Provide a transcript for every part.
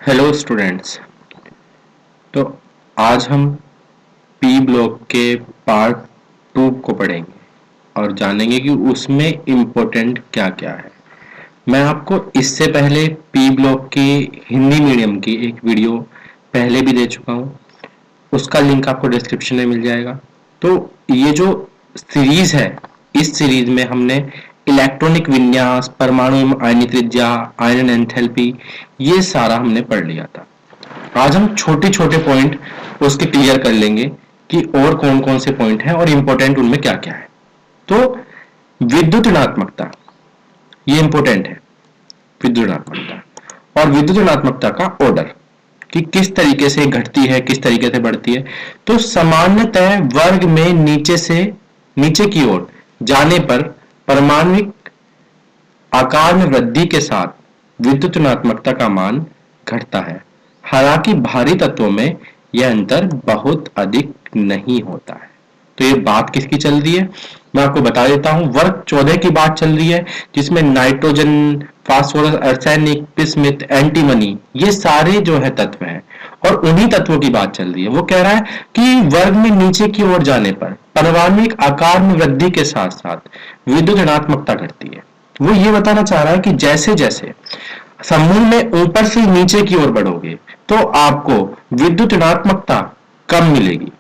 Hello students. तो आज हम पी ब्लॉक के पार्ट 2 को पढ़ेंगे और जानेंगे कि उसमें इम्पोर्टेंट क्या क्या है। मैं आपको इससे पहले पी ब्लॉक की हिंदी मीडियम की एक वीडियो पहले भी दे चुका हूँ, उसका लिंक आपको डिस्क्रिप्शन में मिल जाएगा। तो ये जो सीरीज है, इस सीरीज में हमने इलेक्ट्रॉनिक विन्यास, परमाणु आयनीय त्रिज्या, आयरन एंथैल्पी, ये सारा हमने पढ़ लिया था। आज हम छोटे छोटे पॉइंट उसके क्लियर कर लेंगे कि और कौन कौन से पॉइंट हैं और इंपॉर्टेंट उनमें क्या क्या है। तो विद्युत ऋणात्मकता, ये इंपॉर्टेंट है। विद्युत ऋणात्मकता और विद्युत ऋणात्मकता का ऑर्डर कि किस तरीके से घटती है, किस तरीके से बढ़ती है। तो सामान्यतः वर्ग में नीचे से नीचे की ओर जाने पर परमाणविक आकार में वृद्धि के साथ विद्युत ऋणात्मकता का मान घटता है। हालांकि भारी तत्वों में यह अंतर बहुत अधिक नहीं होता है। तो ये बात किसकी चल रही है, मैं आपको बता देता हूं। वर्ग 14 की बात चल रही है, जिसमें nitrogen, phosphorus, arsenic, bismuth, antimony, ये सारे जो है तत्व हैं और उन्हीं तत्वों की बात चल रही है। वो कह रहा है कि वर्ग में नीचे की ओर जाने पर परमाणविक आकार में वृद्धि के साथ साथ विद्युत ऋणात्मकता घटती है। वो ये बताना चाह रहा है कि जैसे जैसे समूह में ऊपर से नीचे की ओर बढ़ोगे तो आपको विद्युत ऋणात्मकता कम मिलेगी,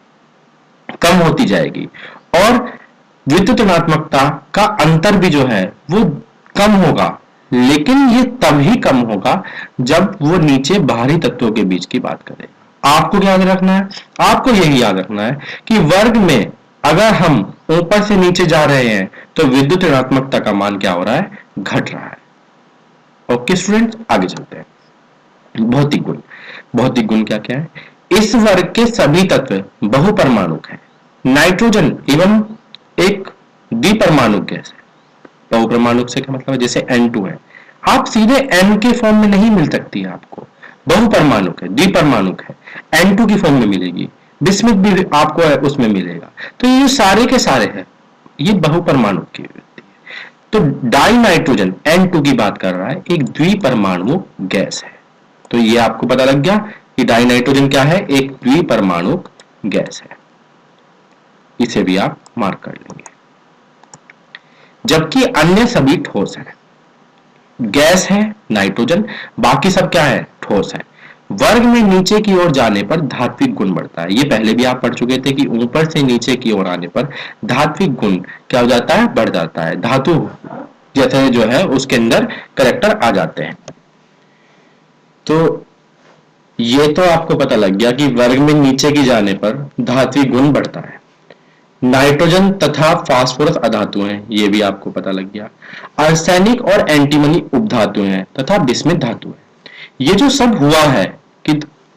कम होती जाएगी और विद्युत ऋणात्मकता का अंतर भी जो है वो कम होगा। लेकिन ये तभी कम होगा जब वो नीचे बाहरी तत्वों के बीच की बात करें। आपको क्या याद रखना है, आपको यही याद रखना है कि वर्ग में अगर हम ऊपर से नीचे जा रहे हैं तो विद्युत ऋणात्मकता का मान क्या हो रहा है, घट रहा है। ओके स्टूडेंट्स, आगे चलते हैं। भौतिक गुण, भौतिक गुण क्या क्या है। इस वर्ग के सभी तत्व बहुपरमाणुक हैं। नाइट्रोजन एवं एक द्विपरमाणुक गैस है। बहुपरमाणुक से क्या मतलब है, जैसे N2 है, आप सीधे N के फॉर्म में नहीं मिल सकती है आपको। बहुपरमाणुक है, द्विपरमाणुक है, N2 की फॉर्म में मिलेगी। बिस्मिथ भी आपको उसमें मिलेगा। तो ये सारे के सारे हैं, ये बहुपरमाणुक की व्यक्ति है। तो डाई नाइट्रोजन N2 की बात कर रहा है, एक द्विपरमाणु गैस है। तो ये आपको पता लग गया कि डाई नाइट्रोजन क्या है, एक द्विपरमाणु गैस है। इसे भी आप मार्क कर लेंगे। जबकि अन्य सभी ठोस है। गैस है नाइट्रोजन, बाकी सब क्या है, ठोस है। वर्ग में नीचे की ओर जाने पर धात्विक गुण बढ़ता है। ये पहले भी आप पढ़ चुके थे कि ऊपर से नीचे की ओर आने पर धात्विक गुण क्या हो जाता है, बढ़ जाता है। धातु जैसे जो है उसके अंदर करैक्टर आ जाते हैं। तो ये तो आपको पता लग गया कि वर्ग में नीचे की जाने पर धात्विक गुण बढ़ता है। नाइट्रोजन तथा फास्फोरस अधातु हैं, ये भी आपको पता लग गया। आर्सेनिक और एंटीमनी उपधातु हैं तथा बिस्मिथ धातु है। ये जो सब हुआ है कि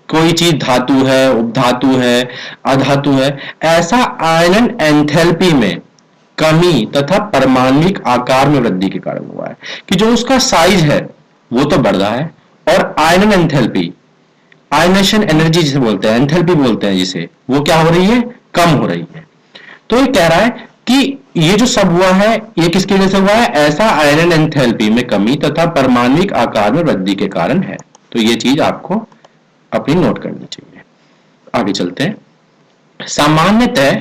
कोई चीज धातु है, उपधातु है, अधातु है, ऐसा आयरन एंथैल्पी में कमी तथा परमाणविक आकार में वृद्धि के कारण हुआ है कि जो उसका साइज है वो तो बढ़ रहा है और आयरन एंथैल्पी, आयनेशन एनर्जी जिसे बोलते हैं, एंथैल्पी बोलते हैं जिसे, वो क्या हो रही है, कम हो रही है। तो ये कह रहा है कि ये जो सब हुआ है ये किसकी वजह से हुआ है, ऐसा आयरन एंथैल्पी में कमी तथा परमाणविक आकार में वृद्धि के कारण है। तो ये चीज आपको अपनी नोट करनी चाहिए। आगे चलते हैं। सामान्यतः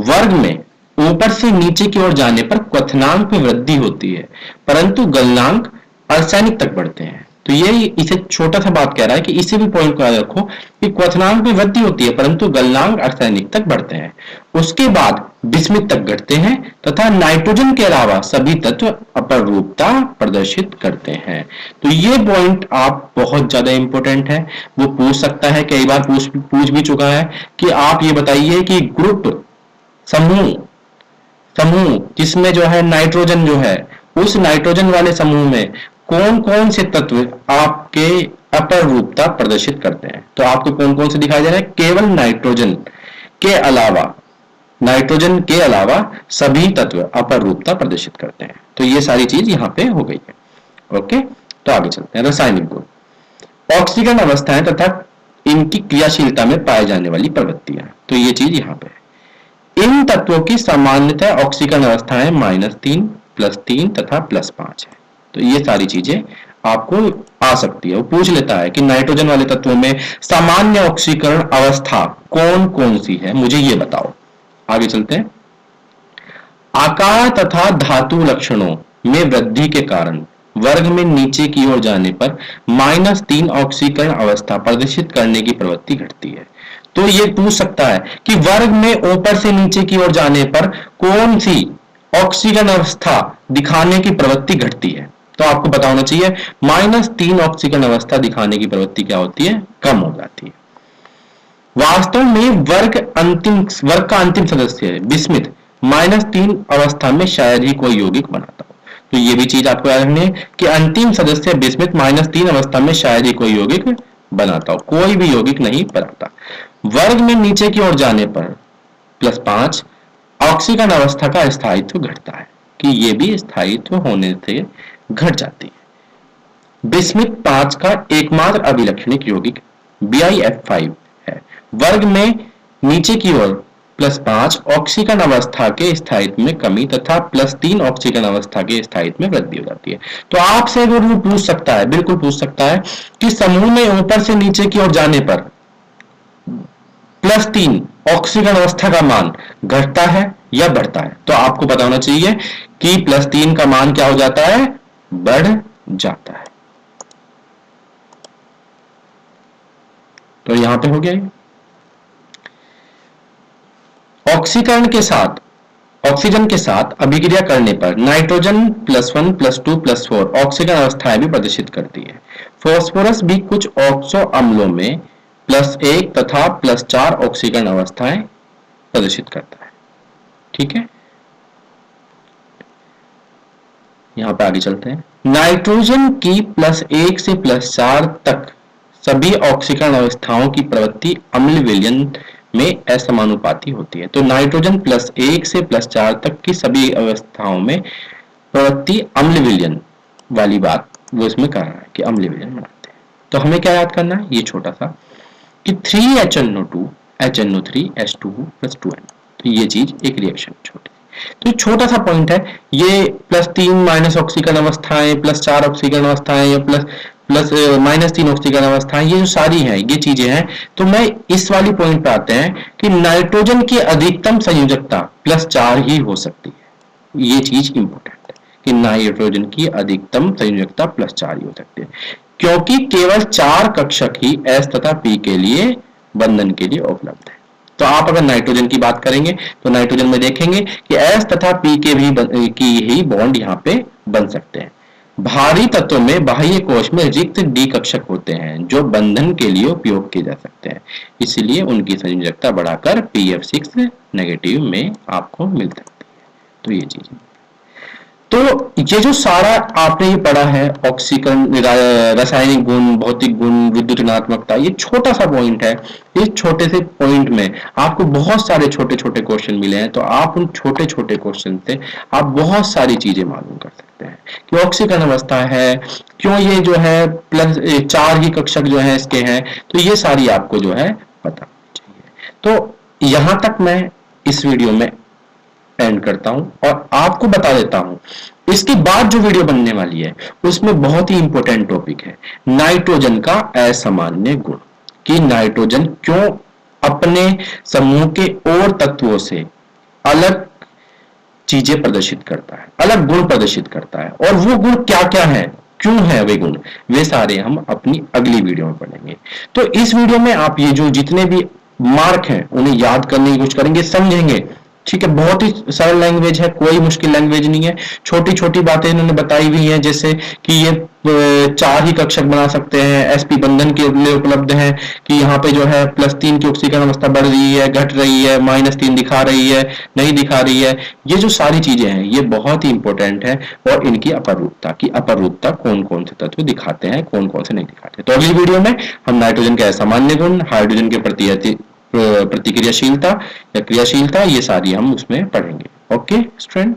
वर्ग में ऊपर से नीचे की ओर जाने पर क्वथनांक में वृद्धि होती है, परंतु गलनांक आर्सेनिक तक बढ़ते हैं। तो ये इसे छोटा सा बात कह रहा है कि इसे भी पॉइंट को याद रखो कि क्वथनांक में वृद्धि होती है परंतु गलनांक आर्सेनिक तक बढ़ते हैं। उसके बाद बिस्मिथ तक घटते हैं तथा नाइट्रोजन के अलावा सभी तत्व अपरूपता प्रदर्शित करते हैं। तो ये पॉइंट आप बहुत ज्यादा इंपॉर्टेंट है, वो पूछ सकता है, कई बार पूछ भी चुका है कि आप ये बताइए कि ग्रुप समूह समूह जिसमें जो है नाइट्रोजन जो है, उस नाइट्रोजन वाले समूह में कौन कौन से तत्व आपके अपर रूपता प्रदर्शित करते हैं। तो आपको कौन कौन से दिखाई दे रहे हैं, केवल नाइट्रोजन के अलावा, नाइट्रोजन के अलावा सभी तत्व अपर रूपता प्रदर्शित करते हैं। तो ये सारी चीज यहाँ पे हो गई है। ओके, तो आगे चलते हैं। रासायनिक गुण, ऑक्सीकरण अवस्थाएं तथा इनकी क्रियाशीलता में पाए जाने वाली प्रवृत्तियां। तो ये चीज यहाँ पे है। इन तत्वों की सामान्यतः ऑक्सीकरण अवस्थाएं -3, +3 तथा +5 है। तो ये सारी चीजें आपको आ सकती है, वो पूछ लेता है कि नाइट्रोजन वाले तत्वों में सामान्य ऑक्सीकरण अवस्था कौन कौन सी है, मुझे ये बताओ। आगे चलते हैं। आकार तथा धातु लक्षणों में वृद्धि के कारण वर्ग में नीचे की ओर जाने पर -3 ऑक्सीकरण अवस्था प्रदर्शित करने की प्रवृत्ति घटती है। तो ये पूछ सकता है कि वर्ग में ऊपर से नीचे की ओर जाने पर कौन सी ऑक्सीकरण अवस्था दिखाने की प्रवृत्ति घटती है। तो आपको पता होना चाहिए -3 ऑक्सीकरण अवस्था दिखाने की प्रवृत्ति क्या होती है, कम हो जाती है। वास्तव में वर्ग का अंतिम सदस्य है बिस्मिथ -3 अवस्था में शायद ही कोई यौगिक बनाता हो। तो ये भी चीज आपको याद रखनी है कि अंतिम सदस्य बिस्मिथ -3 अवस्था में शायद ही कोई यौगिक बनाता हो, कोई भी यौगिक नहीं बनाता। वर्ग में नीचे की ओर जाने पर +5 ऑक्सीकरण अवस्था का स्थायित्व घटता है, कि ये भी स्थायित्व होने से घट जाती है। बिस्मिथ 5 का एकमात्र अभिलक्षणिक यौगिक BiF5 है। वर्ग में नीचे की ओर +5 ऑक्सीकरण अवस्था के स्थायित्व में कमी तथा +3 ऑक्सीकरण अवस्था के स्थायित्व में वृद्धि हो जाती है। तो आपसे अगर वो पूछ सकता है, बिल्कुल पूछ सकता है कि समूह में ऊपर से नीचे की ओर जाने पर +3 ऑक्सीकरण अवस्था का मान घटता है या बढ़ता है। तो आपको पता होना चाहिए कि +3 का मान क्या हो जाता है, बढ़ जाता है। तो यहां पे हो गया ये। ऑक्सीजन के साथ अभिक्रिया करने पर नाइट्रोजन +1 +2 +4 ऑक्सीकरण अवस्थाएं भी प्रदर्शित करती है। फास्फोरस भी कुछ ऑक्सो अम्लों में +1 तथा +4 ऑक्सीकरण अवस्थाएं प्रदर्शित करता है। ठीक है, यहां पे आगे चलते हैं। नाइट्रोजन की +1 से +4 तक सभी ऑक्सीकरण अवस्थाओं की प्रवृत्ति अम्ल विलयन में असमानुपाती होती है। तो नाइट्रोजन +1 से +4 तक की सभी अवस्थाओं में प्रवृत्ति अम्ल विलयन वाली बात वो इसमें कर रहा है कि अम्ल विलयन बनाते हैं। तो हमें क्या याद करना है, ये छोटा सा कि 3HNO2 HNO3 H2O+2N, तो ये चीज एक रिएक्शन छोटी, तो छोटा सा पॉइंट है ये। +3 ऑक्सीकरण अवस्थाएं, +4 ऑक्सीकरण अवस्थाएं या -3 ऑक्सीकरण अवस्थाएं, ये जो सारी हैं ये चीजें हैं। तो मैं इस वाली पॉइंट पे आते हैं कि नाइट्रोजन की अधिकतम संयोजकता +4 ही हो सकती है। ये चीज इंपॉर्टेंट है कि नाइट्रोजन की अधिकतम संयोजकता +4 ही हो सकती है, क्योंकि केवल 4 कक्षक ही S तथा P के लिए बंधन के लिए उपलब्ध है। तो आप अगर नाइट्रोजन की बात करेंगे तो नाइट्रोजन में देखेंगे कि S तथा P के भी की ही बॉन्ड यहाँ पे बन सकते हैं। भारी तत्वों में बाह्य कोश में रिक्त डी कक्षक होते हैं जो बंधन के लिए उपयोग किए जा सकते हैं, इसलिए उनकी संयोजकता बढ़ाकर PF6 नेगेटिव में आपको मिल सकती है। तो ये चीज, तो ये जो सारा आपने ये पढ़ा है ऑक्सीकरण, रासायनिक गुण, भौतिक गुण, विद्युत ऋणात्मकता, ये छोटा सा पॉइंट है। इस छोटे से पॉइंट में आपको बहुत सारे छोटे छोटे क्वेश्चन मिले हैं, तो आप उन छोटे छोटे क्वेश्चन से आप बहुत सारी चीजें मालूम कर सकते हैं कि ऑक्सीकरण अवस्था है, क्यों ये जो है +4 ही कक्षक जो है इसके हैं, तो ये सारी आपको जो है पता चाहिए। तो यहां तक मैं इस वीडियो में एंड करता हूं और आपको बता देता हूं इसके बाद जो वीडियो बनने वाली है उसमें बहुत ही इंपॉर्टेंट टॉपिक है नाइट्रोजन का असामान्य गुण, कि नाइट्रोजन क्यों अपने समूह के और तत्वों से अलग चीजें प्रदर्शित करता है, अलग गुण प्रदर्शित करता है, और वो गुण क्या क्या है, क्यों है वे गुण, वे सारे हम अपनी अगली वीडियो में पढ़ेंगे। तो इस वीडियो में आप ये जो जितने भी मार्क हैं उन्हें याद करने की कोशिश करेंगे, समझेंगे। ठीक है, बहुत ही सरल लैंग्वेज है, कोई मुश्किल लैंग्वेज नहीं है। छोटी छोटी बातें इन्होंने बताई हुई हैं, जैसे कि ये 4 ही कक्षक बना सकते हैं, sp बंधन के लिए उपलब्ध है, कि यहाँ पे जो है +3 की ऑक्सीकरण अवस्था बढ़ रही है, घट रही है, -3 दिखा रही है, नहीं दिखा रही है। ये जो सारी चीजें हैं ये बहुत ही इंपॉर्टेंट है, और इनकी अपरूपता की अपरूपता कौन कौन से तत्व दिखाते हैं, कौन कौन से नहीं दिखाते। तो अगली वीडियो में हम नाइट्रोजन के असामान्य गुण, हाइड्रोजन के प्रति प्रतिक्रियाशीलता या क्रियाशीलता, ये सारी हम उसमें पढ़ेंगे। Okay student.